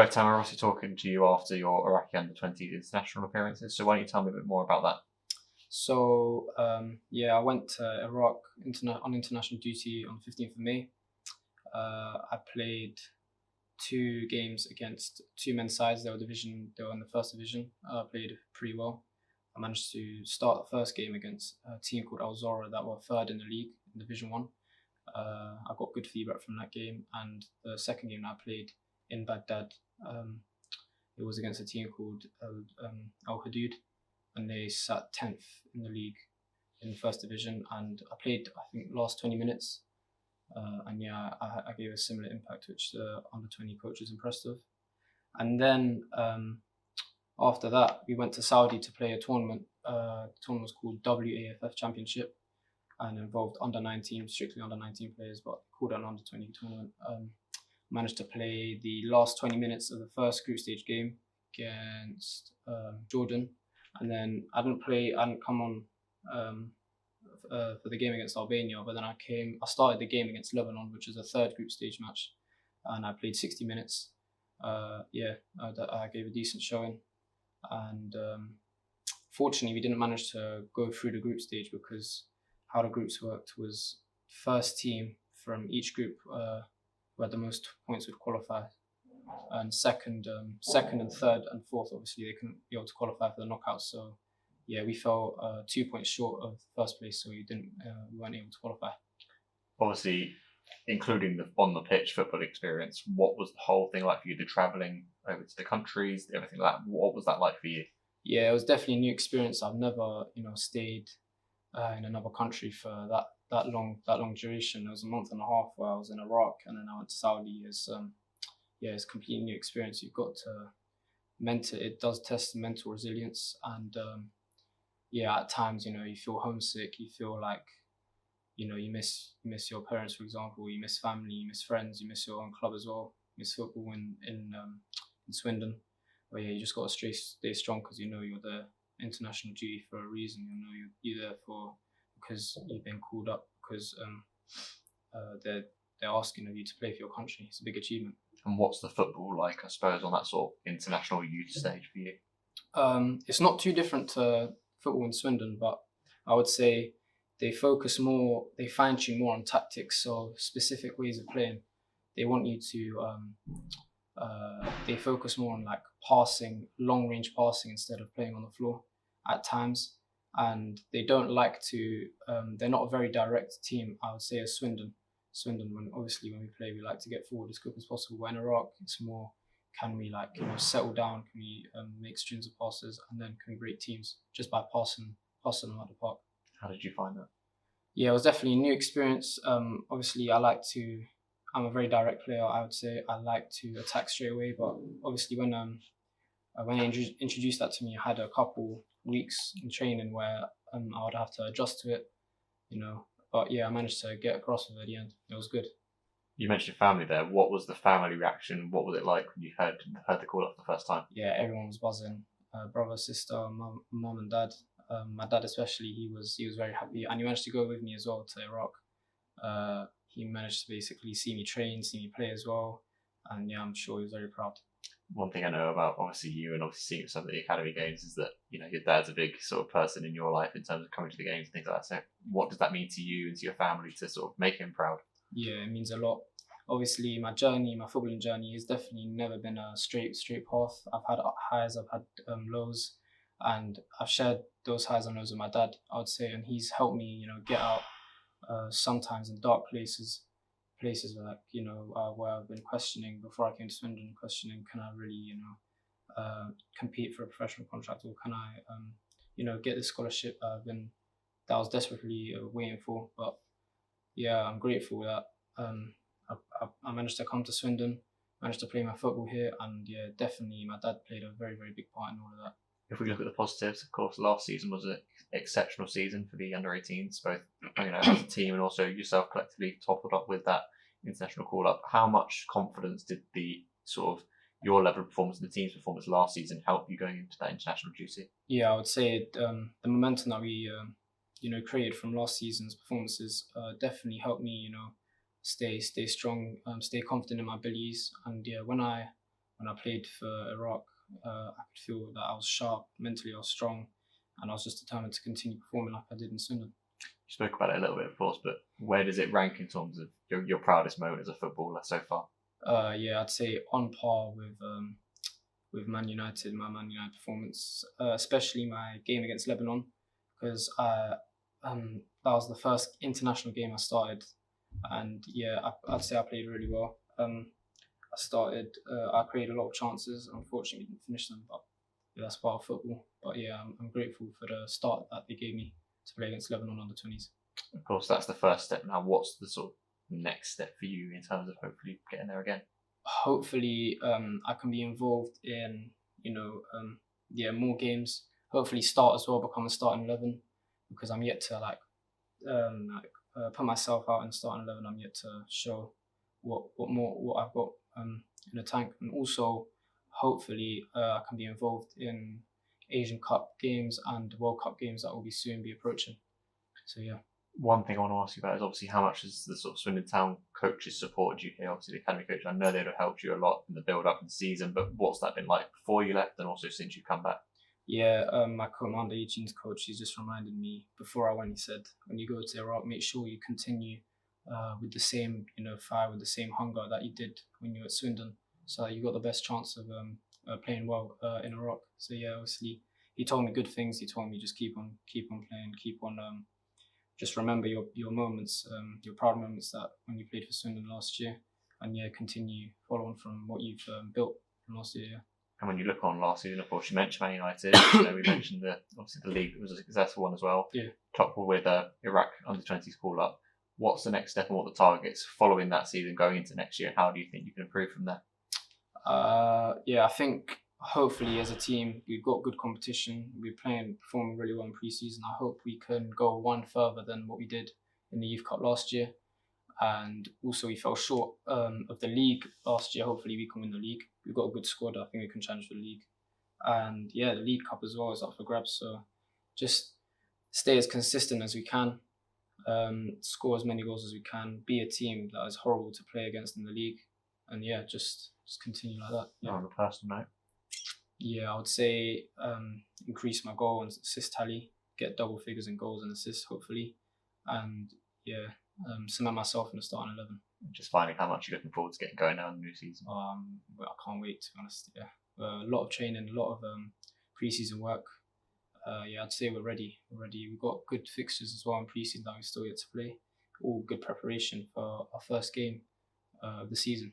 both time we're obviously talking to you after your Iraq U20s international appearances. So why don't you tell me a bit more about that? So I went to Iraq on international duty on the 15th of May. I played 2 games against 2 men's sides. They were in the first division. I played pretty well. I managed to start the first game against a team called Al Zora that were 3rd in the league in Division 1. I got good feedback from that game, and the second game that I played in Baghdad, it was against a team called Al Hudud, and they sat 10th in the league in the first division. And I played, I think, last 20 minutes, I gave a similar impact, which the under-20 coach was impressed with. And then after that, we went to Saudi to play a tournament. The tournament was called WAFF Championship, and involved strictly under 19 players, but called an under 20 tournament. Managed to play the last 20 minutes of the first group stage game against Jordan, and then I didn't come on for the game against Albania, but then I started the game against Lebanon, which was a 3rd group stage match, and I played 60 minutes. I gave a decent showing, and fortunately we didn't manage to go through the group stage, because how the groups worked was first team from each group who had the most points would qualify, and second and third and fourth, obviously they couldn't be able to qualify for the knockouts. So we fell 2 points short of first place, so we weren't able to qualify. Obviously, including the on the pitch football experience, what was the whole thing like for you? The travelling over to the countries, everything like that. What was that like for you? Yeah, it was definitely a new experience. I've never stayed in another country for that long duration. It was a month and a half where I was in Iraq, and then I went to Saudi. It's a completely new experience. You've got to it does test mental resilience, and at times you feel homesick. You feel like you miss your parents, for example. You miss family. You miss friends. You miss your own club as well. You miss football in Swindon. But you just got to stay strong, because you're there international duty for a reason. You're there because you've been called up, because they're asking of you to play for your country. It's a big achievement. And what's the football like, I suppose, on that sort of international youth stage for you? It's not too different to football in Swindon, but I would say they fine tune more on tactics, so specific ways of playing. They want you to they focus more on like passing, long range passing, instead of playing on the floor at times. And they don't like to they're not a very direct team, I would say, as Swindon, when we play, we like to get forward as quick as possible. When in Iraq, it's more, can we settle down, can we make strings of passes, and then can we break teams just by passing them out the park. How did you find that? Yeah, it was definitely a new experience. Obviously I'm a very direct player, I would say. I like to attack straight away, but obviously when they introduced that to me, I had a couple weeks in training where I would have to adjust to it, But I managed to get across with it at the end. It was good. You mentioned family there. What was the family reaction? What was it like when you heard the call up for the first time? Yeah, everyone was buzzing. Brother, sister, mum and dad. My dad especially, he was very happy, and he managed to go with me as well to Iraq. He managed to basically see me train, see me play as well, and I'm sure he was very proud. One thing I know about obviously you and obviously seeing some of the academy games is that your dad's a big sort of person in your life in terms of coming to the games and things like that. So what does that mean to you and to your family to sort of make him proud? Yeah, it means a lot. Obviously, my footballing journey has definitely never been a straight path. I've had highs, I've had lows, and I've shared those highs and lows with my dad, I would say, and he's helped me, get out sometimes in dark places like, where I've been questioning before I came to Swindon, can I really, compete for a professional contract, or can I, get this scholarship that I was desperately waiting for. But I'm grateful that I managed to come to Swindon, managed to play my football here, and definitely my dad played a very, very big part in all of that. If we look at the positives, of course, last season was an exceptional season for the under-18s, both as a team and also yourself collectively toppled up with that international call-up. How much confidence did the sort of your level of performance and the team's performance last season help you going into that international duty? Yeah, I would say the momentum that we created from last season's performances definitely helped me stay strong, stay confident in my abilities. And when I when I played for Iraq, I could feel that I was sharp, mentally I was strong, and I was just determined to continue performing like I did in Swindon. You spoke about it a little bit, of course, but where does it rank in terms of your proudest moment as a footballer so far? Yeah, I'd say on par with Man United, my Man United performance, especially my game against Lebanon, because that was the first international game I started, and yeah, I'd say I played really well. I created a lot of chances. Unfortunately, didn't finish them, but yeah, that's part of football. But yeah, I'm grateful for the start that they gave me to play against Lebanon under 20s. Of course, that's the first step. Now, what's the sort of next step for you in terms of hopefully getting there again? Hopefully, I can be involved in more games. Hopefully, start as well, become a starting 11, because I'm yet to put myself out in starting 11. I'm yet to show what I've got in the tank, and also hopefully I can be involved in Asian Cup games and World Cup games that will be soon be approaching. So yeah. One thing I want to ask you about is obviously how much has the sort of Swindon Town coaches supported you here? Obviously, the academy coach, I know they'd have helped you a lot in the build up in the season, but what's that been like before you left and also since you've come back? Yeah, my commander U20s coach, he just reminded me before I went. He said, when you go to Iraq, make sure you continue with the same, fire, with the same hunger that you did when you were at Swindon, so that you got the best chance of playing well in Iraq. So yeah, obviously he told me good things. He told me just keep on playing, keep on. Just remember your moments, your proud moments that when you played for Swindon last year, and yeah, continue following from what you've built from last year. Yeah. And when you look on last season, of course, you mentioned Man United. We mentioned obviously the league was a successful one as well. Yeah. Coupled with Iraq under-20s call up. What's the next step and what the targets following that season going into next year? How do you think you can improve from there? Yeah, I think hopefully as a team we've got good competition. We're performing really well in pre-season. I hope we can go one further than what we did in the Youth Cup last year. And also we fell short of the league last year. Hopefully we can win the league. We've got a good squad. I think we can challenge for the league. And yeah, the League Cup as well is up for grabs. So just stay as consistent as we can, score as many goals as we can, be a team that is horrible to play against in the league, and yeah, just continue like that. Yeah. On a personal note, yeah, I would say increase my goal and assist tally, get double figures in goals and assists hopefully, and yeah, cement myself in the starting 11. Just finding how much you're looking forward to getting going now in the new season. Well, I can't wait, to be honest. Yeah, a lot of training, a lot of pre-season work. Yeah, I'd say we're ready. We've got good fixtures as well in pre-season that we still yet to play. All good preparation for our first game of the season.